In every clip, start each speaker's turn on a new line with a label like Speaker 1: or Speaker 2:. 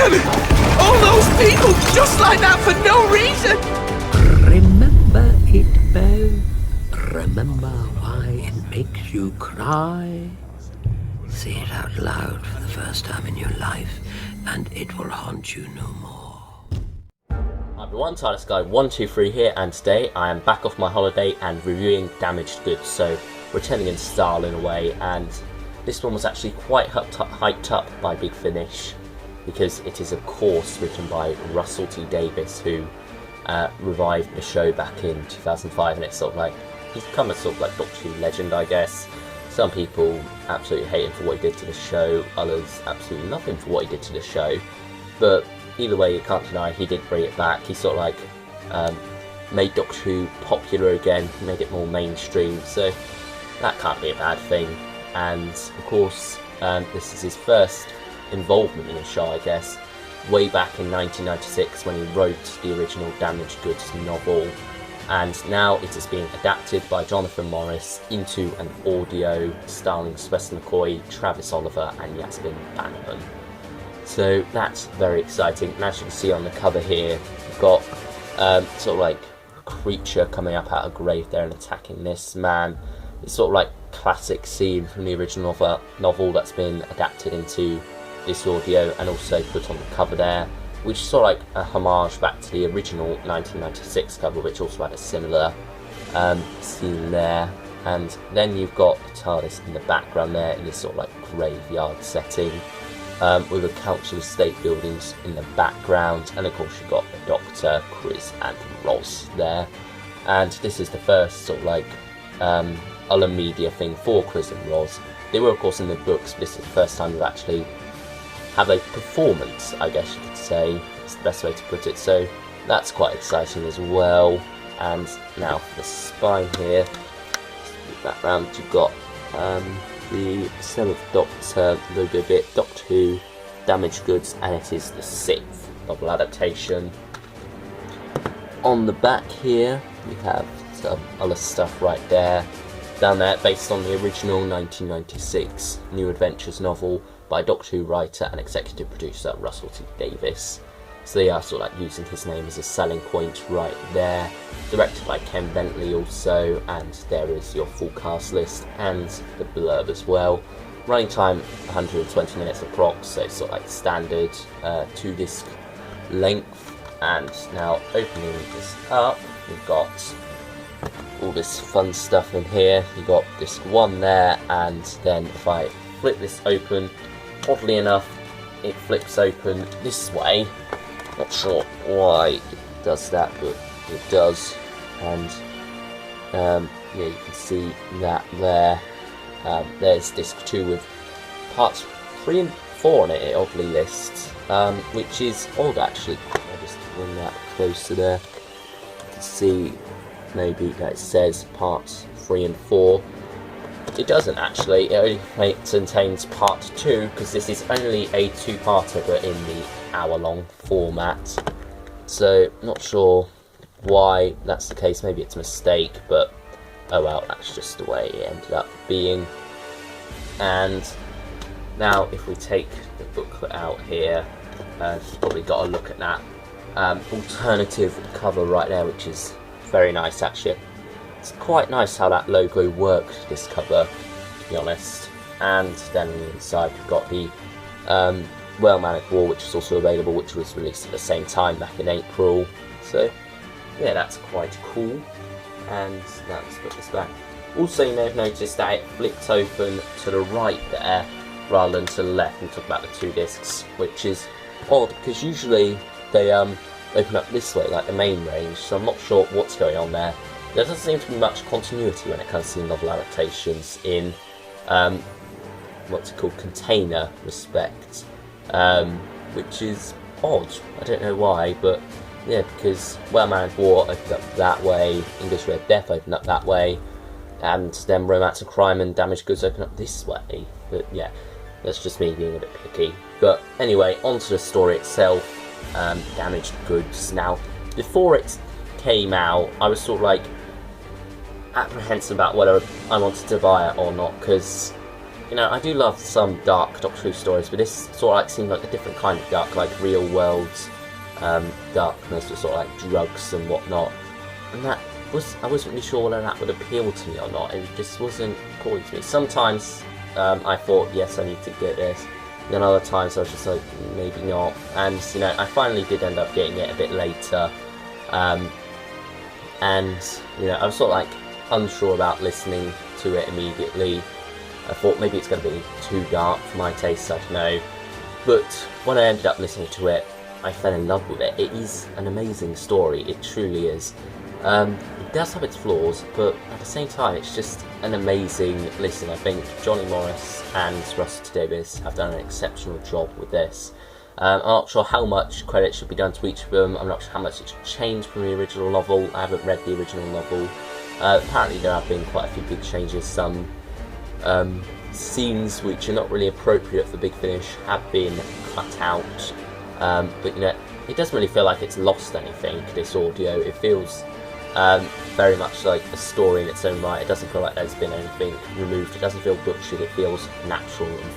Speaker 1: Again! All those people just like that for no reason!
Speaker 2: Remember it, Bev? Remember why it makes you cry? Say it out loud for the first time in your life, and it will haunt you no more.
Speaker 3: Hi everyone, TARDIS Guy 123 here, and today I am back off my holiday and reviewing Damaged Goods, so returning in style in a way, and this one was actually quite hyped up by Big Finish, because it is a course written by Russell T Davies, who revived the show back in 2005, and it's sort of like, he's become a sort of like Doctor Who legend, I guess. Some people absolutely hate him for what he did to the show, others absolutely love him for what he did to the show, but either way, you can't deny he did bring it back. He sort of like made Doctor Who popular again, made it more mainstream, so that can't be a bad thing. And of course, this is his first involvement in a show, I guess, way back in 1996 when he wrote the original Damaged Goods novel, and now it is being adapted by Jonathan Morris into an audio starring Sylvester McCoy, Travis Oliver and Yasmin Bannerman. So that's very exciting, and as you can see on the cover here, you've got sort of like a creature coming up out of a grave there and attacking this man. It's sort of like classic scene from the original novel that's been adapted into this audio and also put on the cover there, which is sort of like a homage back to the original 1996 cover, which also had a similar scene there. And then you've got the TARDIS in the background there in this sort of like graveyard setting, with a council estate buildings in the background, and of course you've got the Doctor, Chris and Roz there. And this is the first sort of like other media thing for Chris and Roz. They were of course in the books, but this is the first time they've actually have a performance, I guess you could say, it's the best way to put it, so that's quite exciting as well. And now for the spine here, move that round, you've got the 7th Doctor logo bit, Doctor Who, Damaged Goods, and it is the 6th novel adaptation. On the back here, we have some other stuff right there, down there, based on the original 1996 New Adventures novel by Doctor Who writer and executive producer Russell T Davies. So they are sort of like using his name as a selling point right there. Directed by Ken Bentley also, and there is your full cast list and the blurb as well. Running time 120 minutes approx, so it's sort of like standard 2-disc length. And now opening this up, we've got all this fun stuff in here. You've got disc 1 there, and then if I flip this open, oddly enough, it flips open this way. Not sure why it does that, but it does. And yeah, you can see that there. There's disc 2 with parts 3 and 4 on it, it oddly lists, which is odd actually. I'll just bring that closer there. You can see maybe that it says parts 3 and 4. It doesn't actually, it only contains part 2, because this is only a 2-parter but in the hour-long format. So, not sure why that's the case, maybe it's a mistake, but oh well, that's just the way it ended up being. And now if we take the booklet out here, you've probably got to look at that alternative cover right there, which is very nice actually. It's quite nice how that logo worked, this cover, to be honest. And then on the inside we've got the Well-Mannered War, which is also available, which was released at the same time back in April. So yeah, that's quite cool. And now let's put this back. Also, you may have noticed that it flipped open to the right there rather than to the left. We'll talk about the 2 discs, which is odd because usually they open up this way, like the main range, so I'm not sure what's going on there. There doesn't seem to be much continuity when it comes to novel adaptations in what's it called, container respect, which is odd. I don't know why, but yeah, because Well-Mannered War opened up that way, English Red Death opened up that way, and then Romance and Crime and Damaged Goods open up this way. But yeah, that's just me being a bit picky. But anyway, onto the story itself. Damaged Goods. Now, before it came out, I was sort of like apprehensive about whether I wanted to buy it or not, because you know, I do love some dark Doctor Who stories, but this sort of like seemed like a different kind of dark, like real world darkness with sort of like drugs and whatnot. And that was, I wasn't really sure whether that would appeal to me or not. It just wasn't calling to me. Sometimes I thought, yes, I need to get this. Then other times I was just like, maybe not. And, you know, I finally did end up getting it a bit later. And, you know, I was sort of like unsure about listening to it immediately. I thought maybe it's going to be too dark for my taste, I don't know. But when I ended up listening to it, I fell in love with it. It is an amazing story, it truly is. It does have its flaws, but at the same time it's just an amazing listen. I think Johnny Morris and Russell Davies have done an exceptional job with this. I'm not sure how much credit should be done to each of them. I'm not sure how much it should change from the original novel. I haven't read the original novel. Apparently there have been quite a few big changes. Some scenes which are not really appropriate for Big Finish have been cut out. But you know, it doesn't really feel like it's lost anything, this audio. It feels very much like a story in its own right. It doesn't feel like there's been anything removed. It doesn't feel butchered. It feels natural and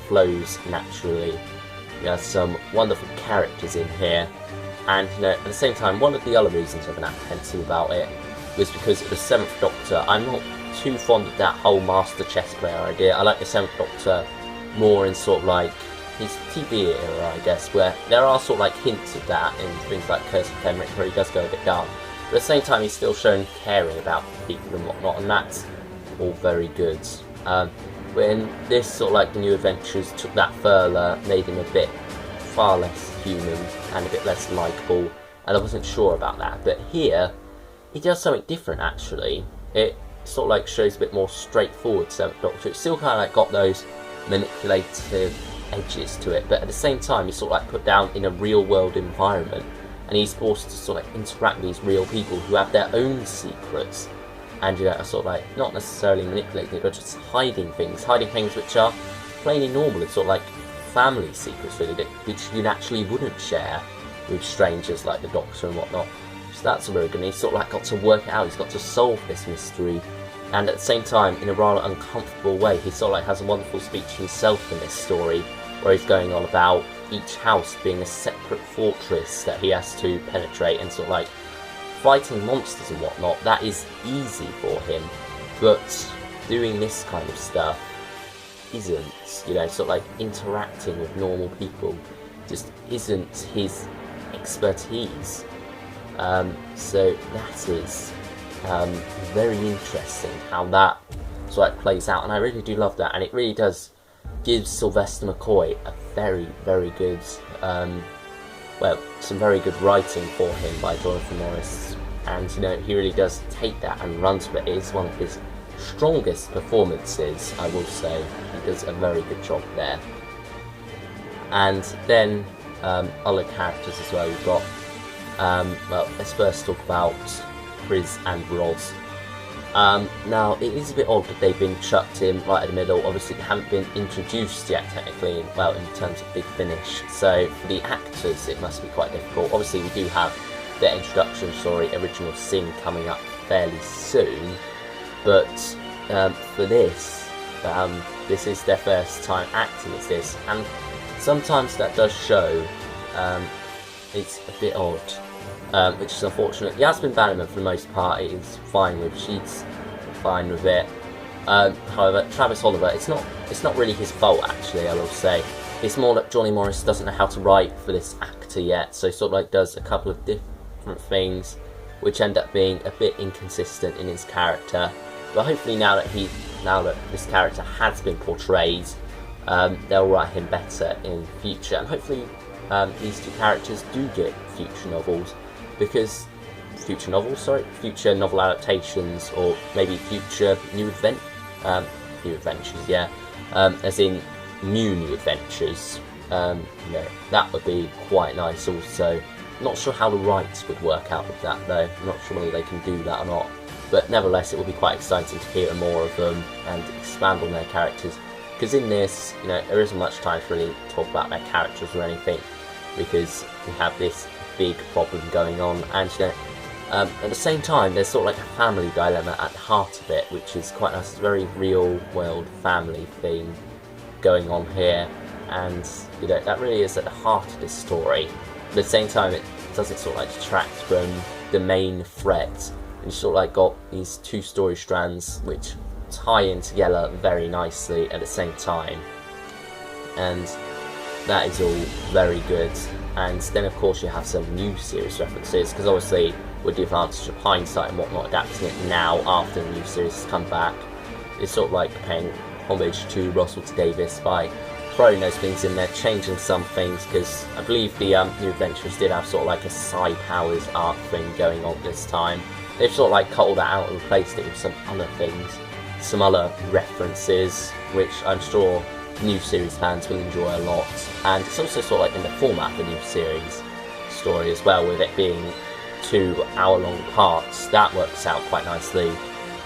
Speaker 3: flows naturally. There's some wonderful characters in here, and you know, at the same time, one of the other reasons I've been apprehensive about it was because of the Seventh Doctor. I'm not too fond of that whole Master Chess Player idea. I like the Seventh Doctor more in sort of like his TV era, I guess, where there are sort of like hints of that in things like Curse of Kenrick, where he does go a bit dark. But at the same time, he's still shown caring about people and whatnot, and that's all very good. When this sort of like the New Adventures took that further, made him a bit far less human and a bit less likeable, and I wasn't sure about that. But here, he does something different actually. It sort of like shows a bit more straightforward Seventh Doctor. It's still kind of like got those manipulative edges to it, but at the same time he's sort of like put down in a real world environment, and he's forced to sort of like interact with these real people who have their own secrets, and you know, are sort of like not necessarily manipulating, but just hiding things which are plainly normal. It's sort of like family secrets really, which you naturally wouldn't share with strangers like the Doctor and whatnot. So that's very good. And he's sort of like got to work it out. He's got to solve this mystery, and at the same time, in a rather uncomfortable way, he sort of like has a wonderful speech himself in this story, where he's going on about each house being a separate fortress that he has to penetrate, and sort of like fighting monsters and whatnot. That is easy for him, but doing this kind of stuff isn't, you know, sort of like interacting with normal people just isn't his expertise. So that is very interesting how that sort of like plays out, and I really do love that, and it really does give Sylvester McCoy a very, very good, well, some very good writing for him by Jonathan Morris, and you know, he really does take that and run with it. It is one of his strongest performances, I will say. He does a very good job there. And then other characters as well. We've got, well, let's first talk about Chris and Roz. Now, it is a bit odd that they've been chucked in right in the middle. Obviously, they haven't been introduced yet, technically, well, in terms of Big Finish. So, for the actors, it must be quite difficult. Obviously, we do have their introduction story, original sin, coming up fairly soon. But for this, this is their first time acting as this. And sometimes that does show. It's a bit odd. Which is unfortunate. Yasmin Bannerman, for the most part, is fine with. She's fine with it. However, Travis Oliver, it's not really his fault, actually, I will say. It's more that Johnny Morris doesn't know how to write for this actor yet, so he sort of like does a couple of different things, which end up being a bit inconsistent in his character. But hopefully now that this character has been portrayed, they'll write him better in future, and hopefully these two characters do get future novels. Because future novel adaptations, or maybe future new adventures, yeah, as in new adventures. You know, that would be quite nice. Also, not sure how the rights would work out with that though. I'm not sure whether they can do that or not. But nevertheless, it would be quite exciting to hear more of them and expand on their characters. Because in this, you know, there isn't much time to really talk about their characters or anything, because we have this big problem going on, and you know, At the same time, there's sort of like a family dilemma at the heart of it, which is quite nice. It's a very real-world family theme going on here, and you know that really is at the heart of this story. But at the same time, it doesn't sort of like detract from the main threat. And you sort of like got these two story strands which tie in together very nicely at the same time, and that is all very good. And then of course you have some new series references, because obviously with the advantage of hindsight and whatnot, adapting it now after the new series has come back, it's sort of like paying homage to Russell T Davies by throwing those things in there, changing some things, because I believe the New Adventures did have sort of like a Psy Powers arc thing going on this time. They've sort of like cut all that out and replaced it with some other things, some other references, which I'm sure new series fans will enjoy a lot. And it's also sort of like in the format of the new series story as well, with it being 2 hour-long parts. That works out quite nicely.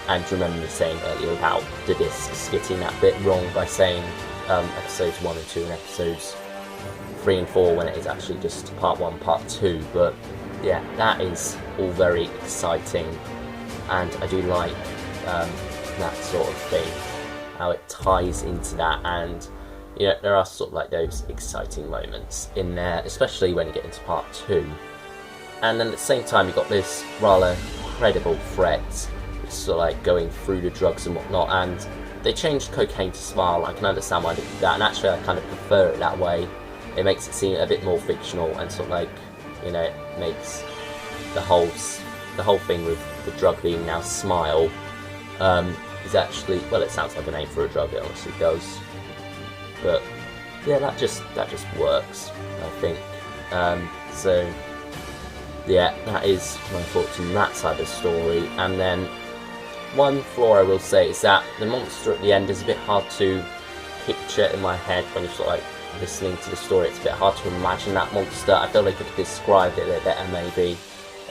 Speaker 3: And remember me saying earlier about the discs getting that bit wrong by saying episodes 1 and 2 and episodes 3 and 4 when it is actually just part 1, part 2. But yeah, that is all very exciting, and I do like that sort of thing, how it ties into that. And you know, there are sort of like those exciting moments in there, especially when you get into part 2. And then at the same time, you've got this rather credible threat, which is sort of like going through the drugs and whatnot. And they changed cocaine to smile. I can understand why they did that, and actually I kind of prefer it that way. It makes it seem a bit more fictional, and sort of like, you know, it makes the whole thing with the drug being now smile is actually, well, it sounds like a name for a drug, it honestly does. But yeah, that just works, I think. So yeah, that is my thoughts on that side of the story. And then one flaw I will say is that the monster at the end is a bit hard to picture in my head when you're sort of like listening to the story. It's a bit hard to imagine that monster. I feel like I could describe it a bit better maybe.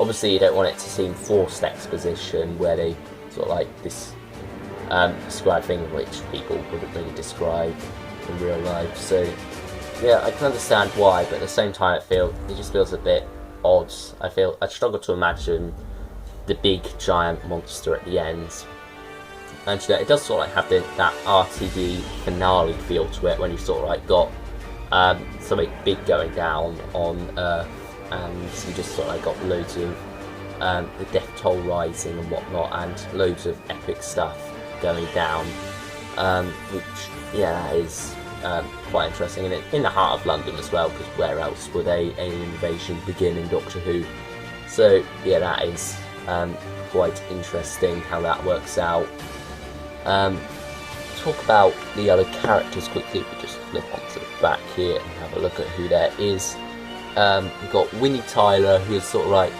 Speaker 3: Obviously you don't want it to seem forced exposition where they sort of like describe things which people wouldn't really describe in real life. So yeah, I can understand why, but at the same time it just feels a bit odd. I struggle to imagine the big giant monster at the end. And you know, it does sort of like have that RTD finale feel to it when you sort of like got something big going down on Earth, and you just sort of like got loads of the death toll rising and whatnot, and loads of epic stuff going down, which yeah, that is quite interesting, and in the heart of London as well, because where else would a alien invasion begin in Doctor Who? So yeah, that is quite interesting how that works out. Talk about the other characters quickly. We just flip onto the back here and have a look at who there is. We've got Winnie Tyler, who is sort of like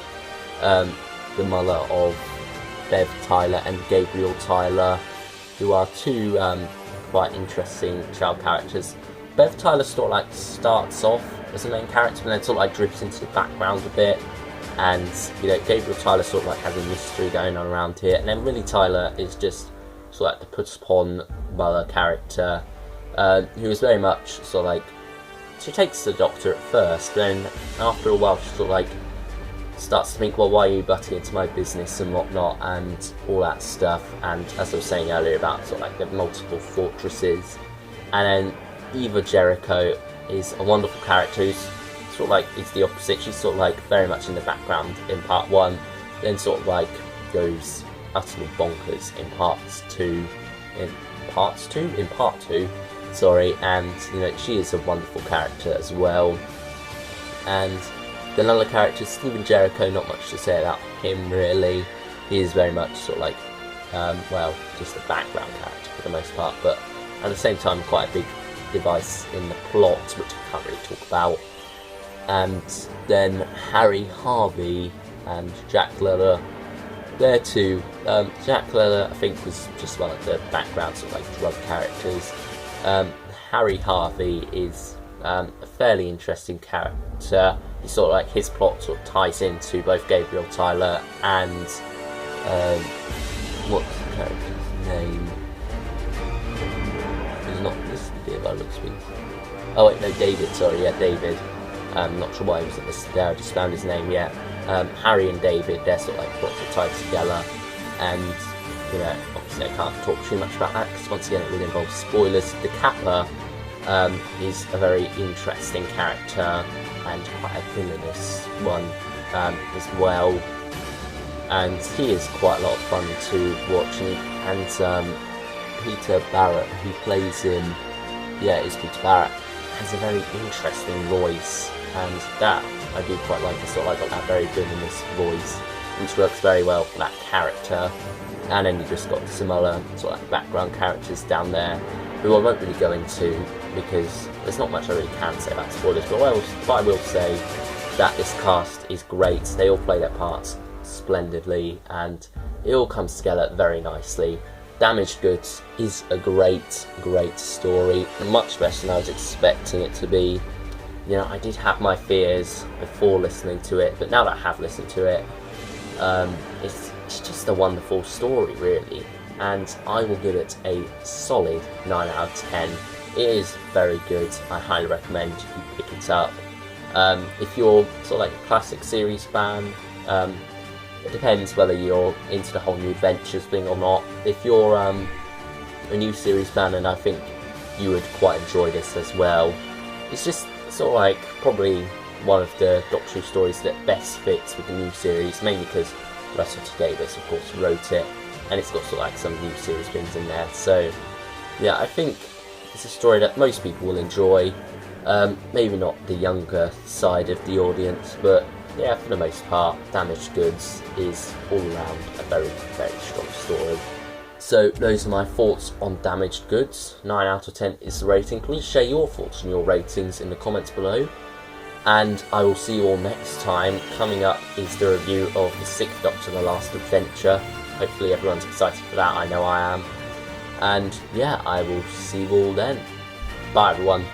Speaker 3: the mother of Bev Tyler and Gabriel Tyler, who are two quite interesting child characters. Bev Tyler sort of like starts off as a main character and then sort of like drifts into the background a bit, and you know, Gabriel Tyler sort of like has a mystery going on around here, and then Winnie Tyler is just sort of like the put upon mother character, who is very much sort of like, she takes the Doctor at first, then after a while she sort of like starts to think, well, why are you butting into my business and whatnot, and all that stuff. And as I was saying earlier about sort of like the multiple fortresses. And then Eva Jericho is a wonderful character who's sort of like, is the opposite. She's sort of like very much in the background in part 1, then sort of like goes utterly bonkers in part 2, sorry, and you know, she is a wonderful character as well. And then another character, Stephen Jericho, not much to say about him really. He is very much sort of like, well, just a background character for the most part, but at the same time quite a big device in the plot, which I can't really talk about. And then Harry Harvey and Jack Leather, there too. Jack Leather, I think, was just one of the background sort of like drug characters. Harry Harvey is a fairly interesting character. He's sort of like, his plot sort of ties into both Gabriel Tyler and what's the character's name? He's not listed here by looks of it. Oh wait, no, David, sorry, yeah, David. I'm not sure why he was listed there, I just found his name, yeah. Harry and David, they're sort of like plots are tied together, and obviously I can't talk too much about that because once again it really involves spoilers. The Kappa is a very interesting character and quite a villainous one as well, and he is quite a lot of fun to watch. And Peter Barrett, who plays him, is Peter Barrett, has a very interesting voice, and that I do quite like. It's sort of like got that very villainous voice, which works very well for that character. And then you just got some other sort of like background characters down there, who I won't really go into because there's not much I really can say about spoilers. But I will say that this cast is great. They all play their parts splendidly, and it all comes together very nicely. Damaged Goods is a great story, much better than I was expecting it to be. I did have my fears before listening to it, but now that I have listened to it, it's just a wonderful story, really, and I will give it a solid 9 out of 10. It is very good. I highly recommend you pick it up. If you're sort of like a classic series fan, it depends whether you're into the whole new adventures thing or not. If you're a new series fan, and I think you would quite enjoy this as well. It's just sort of like probably one of the Doctor Who stories that best fits with the new series, mainly because Russell T Davies, of course, wrote it, and it's got sort of like some new series things in there. So yeah, I think it's a story that most people will enjoy. Maybe not the younger side of the audience, but yeah, for the most part, Damaged Goods is all around a very strong story. So those are my thoughts on Damaged Goods. 9 out of 10 is the rating. Please share your thoughts and your ratings in the comments below. And I will see you all next time. Coming up is the review of The Sixth Doctor: The Last Adventure. Hopefully everyone's excited for that, I know I am. And yeah, I will see you all then. Bye everyone.